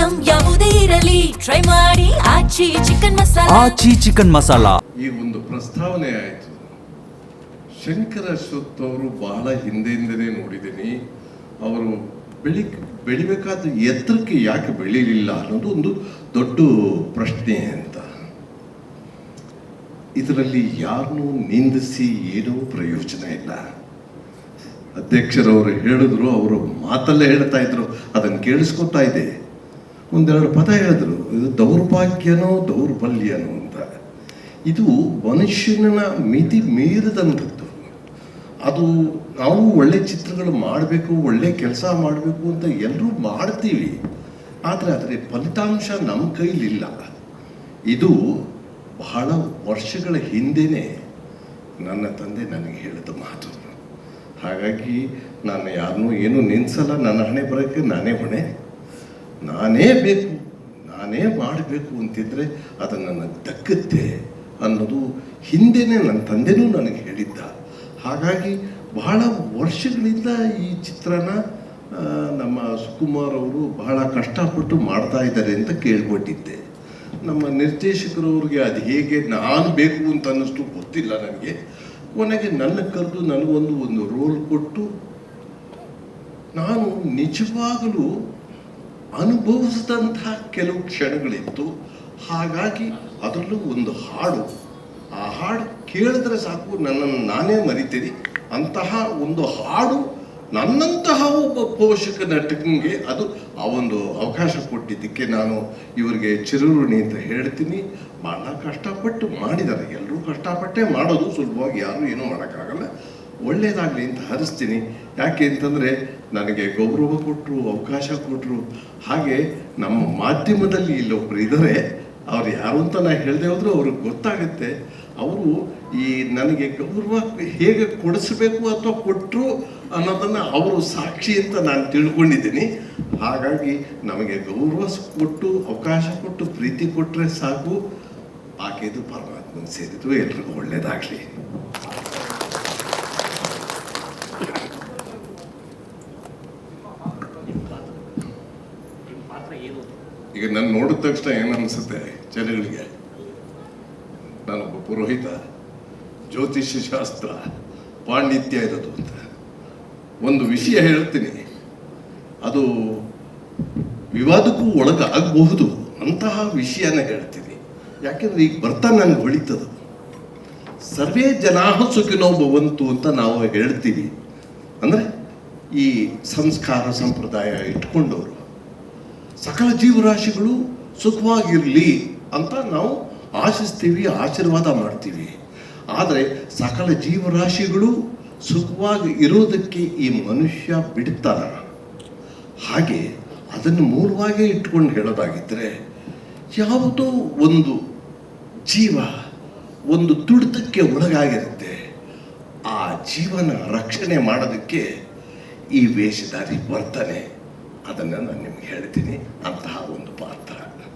Item ಯಾವುದೇ ಇರಲಿ try ಮಾಡಿ ಆಚಿ ಚಿಕನ್ ಮಸಾಲಾ. ಆಚಿ ಚಿಕನ್ ಮಸಾಲಾ. ಈ ಒಂದು ಪ್ರಸ್ತಾವನೆ ಆಯಿತು. ಶಂಕರ ಅಶ್ವಥ್ ಅವರು ಬಹಳ ಹಿಂದೆಯಿಂದನೇ ನೋಡಿದ್ದೀನಿ. ಅವರು ಬೆಳಿಬೇಕಾದ ಎತ್ತರಕ್ಕೆ ಯಾಕೆ ಬೆಳೀಲಿಲ್ಲ ಅನ್ನೋದು ಒಂದು ದೊಡ್ಡ ಪ್ರಶ್ನೆ ಅಂತ. ಇದರಲ್ಲಿ ಯಾರನ್ನೂ ನಿಂದಿಸಿ ಏನೂ ಪ್ರಯೋಜನ ಇಲ್ಲ. ಅಧ್ಯಕ್ಷರವರು ಹೇಳಿದ್ರು, ಅವರು ಮಾತಲ್ಲೇ ಹೇಳ್ತಾ ಇದ್ರು, ಅದನ್ನು ಕೇಳಿಸ್ಕೊತಾ ಇದೆ. ಒಂದೆರಡು ಪದ ಹೇಳಿದ್ರು, ಇದು ದೌರ್ಭಾಗ್ಯನೋ ದೌರ್ಬಲ್ಯನೋ ಅಂತ. ಇದು ಮನುಷ್ಯನ ಮಿತಿ ಮೀರಿದಂಥದ್ದು. ಅದು ನಾವು ಒಳ್ಳೆ ಚಿತ್ರಗಳು ಮಾಡಬೇಕು, ಒಳ್ಳೆ ಕೆಲಸ ಮಾಡಬೇಕು ಅಂತ ಎಲ್ಲರೂ ಮಾಡ್ತೀವಿ. ಆದರೆ ಅದರ ಫಲಿತಾಂಶ ನಮ್ಮ ಕೈಲಿಲ್ಲ. ಇದು ಬಹಳ ವರ್ಷಗಳ ಹಿಂದೆಯೇ ನನ್ನ ತಂದೆ ನನಗೆ ಹೇಳಿದ ಮಾತು. ಹಾಗಾಗಿ ನಾನು ಯಾರನ್ನೂ ಏನೂ ನಿಲ್ಲಿಸಲ್ಲ. ನನ್ನ ಹಣೆ ಬರೋಕ್ಕೆ ನಾನೇ ಹೊಣೆ, ನಾನೇ ಬೇಕು, ನಾನೇ ಮಾಡಬೇಕು ಅಂತಿದ್ರೆ ಅದು ನನಗೆ ದಕ್ಕುತ್ತೆ ಅನ್ನೋದು ಹಿಂದೆಯೇ ನನ್ನ ತಂದೆನೂ ನನಗೆ ಹೇಳಿದ್ದ. ಹಾಗಾಗಿ ಬಹಳ ವರ್ಷಗಳಿಂದ ಈ ಚಿತ್ರನ ನಮ್ಮ ಸುಕುಮಾರ್ ಅವರು ಬಹಳ ಕಷ್ಟಪಟ್ಟು ಮಾಡ್ತಾ ಇದ್ದಾರೆ ಅಂತ ಕೇಳ್ಪಟ್ಟಿದ್ದೆ. ನಮ್ಮ ನಿರ್ದೇಶಕರವ್ರಿಗೆ ಅದು ಹೇಗೆ ನಾನು ಬೇಕು ಅಂತ ಅನ್ನಿಸ್ತು ಗೊತ್ತಿಲ್ಲ ನನಗೆ. ಕೊನೆಗೆ ನನ್ನ ಕರೆದು ನನಗೊಂದು ರೋಲ್ ಕೊಟ್ಟು ನಾನು ನಿಜವಾಗಲೂ ಅನುಭವಿಸಿದಂತಹ ಕೆಲವು ಕ್ಷಣಗಳಿತ್ತು. ಹಾಗಾಗಿ ಅದರಲ್ಲೂ ಒಂದು ಹಾಡು, ಆ ಹಾಡು ಕೇಳಿದ್ರೆ ಸಾಕು ನನ್ನನ್ನು ನಾನೇ ಮರಿತೀನಿ. ಅಂತಹ ಒಂದು ಹಾಡು ನನ್ನಂತಹ ಒಬ್ಬ ಪೋಷಕ ನಟನಿಗೆ ಅದು ಆ ಒಂದು ಅವಕಾಶ ಕೊಟ್ಟಿದ್ದಕ್ಕೆ ನಾನು ಇವರಿಗೆ ಚಿರಋಣಿ ಅಂತ ಹೇಳ್ತೀನಿ. ಭಾಳ ಕಷ್ಟಪಟ್ಟು ಮಾಡಿದ್ದಾರೆ. ಎಲ್ಲರೂ ಕಷ್ಟಪಟ್ಟೇ ಮಾಡೋದು, ಸುಲಭವಾಗಿ ಯಾರೂ ಏನೂ ಮಾಡೋಕ್ಕಾಗಲ್ಲ. ಒಳ್ಳೆಯದಾಗಲಿ ಅಂತ ಹರಿಸ್ತೀನಿ. ಯಾಕೆ ಅಂತಂದರೆ ನನಗೆ ಗೌರವ ಕೊಟ್ಟರು, ಅವಕಾಶ ಕೊಟ್ಟರು. ಹಾಗೆ ನಮ್ಮ ಮಾಧ್ಯಮದಲ್ಲಿ ಇಲ್ಲೊಬ್ಬರು ಇದ್ದಾರೆ, ಅವ್ರು ಯಾರು ಅಂತ ನಾನು ಹೇಳದೆ ಹೋದರೂ ಅವ್ರಿಗೆ ಗೊತ್ತಾಗುತ್ತೆ. ಅವರು ಈ ನನಗೆ ಗೌರವ ಹೇಗೆ ಕೊಡಿಸ್ಬೇಕು ಅಥವಾ ಕೊಟ್ಟರು ಅನ್ನೋದನ್ನು ಅವರು ಸಾಕ್ಷಿ ಅಂತ ನಾನು ತಿಳ್ಕೊಂಡಿದ್ದೀನಿ. ಹಾಗಾಗಿ ನಮಗೆ ಗೌರವ ಕೊಟ್ಟು, ಅವಕಾಶ ಕೊಟ್ಟು, ಪ್ರೀತಿ ಕೊಟ್ಟರೆ ಸಾಕು. ಆಕೆದು ಪರಮಾತ್ಮನ ಸೇರಿದ್ದು. ಎಲ್ರಿಗೂ ಒಳ್ಳೆಯದಾಗಲಿ. ಈಗ ನಾನು ನೋಡಿದ ತಕ್ಷಣ ಏನನ್ಸುತ್ತೆ ಜನಗಳಿಗೆ, ನಾನೊಬ್ಬ ಪುರೋಹಿತ, ಜ್ಯೋತಿಷ್ಯ ಶಾಸ್ತ್ರ ಪಾಂಡಿತ್ಯ ಇರೋದು ಅಂತ ಒಂದು ವಿಷಯ ಹೇಳ್ತೀನಿ. ಅದು ವಿವಾದಕ್ಕೂ ಒಳಗಾಗಬಹುದು ಅಂತಹ ವಿಷಯನ ಹೇಳ್ತೀನಿ. ಯಾಕೆಂದ್ರೆ ಈಗ ಬರ್ತಾ ನನಗೆ ಹೊಳಿತದ. ಸರ್ವೇ ಜನಾಃ ಸುಖಿನೋ ಭವಂತು ಅಂತ ನಾವು ಹೇಳ್ತೀವಿ. ಅಂದರೆ ಈ ಸಂಸ್ಕಾರ ಸಂಪ್ರದಾಯ ಇಟ್ಕೊಂಡವರು ಸಕಲ ಜೀವರಾಶಿಗಳು ಸುಖವಾಗಿರಲಿ ಅಂತ ನಾವು ಆಶಿಸ್ತೀವಿ, ಆಶೀರ್ವಾದ ಮಾಡ್ತೀವಿ. ಆದರೆ ಸಕಲ ಜೀವರಾಶಿಗಳು ಸುಖವಾಗಿ ಇರೋದಕ್ಕೆ ಈ ಮನುಷ್ಯ ಬಿಡ್ತಾನ. ಹಾಗೆ ಅದನ್ನು ಮೂಲವಾಗಿ ಇಟ್ಕೊಂಡು ಹೇಳೋದಾಗಿದ್ದರೆ, ಯಾವುದೋ ಒಂದು ಜೀವ ಒಂದು ತುಡಿತಕ್ಕೆ ಒಳಗಾಗಿರುತ್ತೆ. ಆ ಜೀವನ ರಕ್ಷಣೆ ಮಾಡೋದಕ್ಕೆ ಈ ವೇಷಧಾರಿ ಬರ್ತಾನೆ. ಅದನ್ನು ನಾನು ನಿಮ್ಗೆ ಹೇಳ್ತೀನಿ. ಅಂತಹ ಒಂದು ಪಾತ್ರ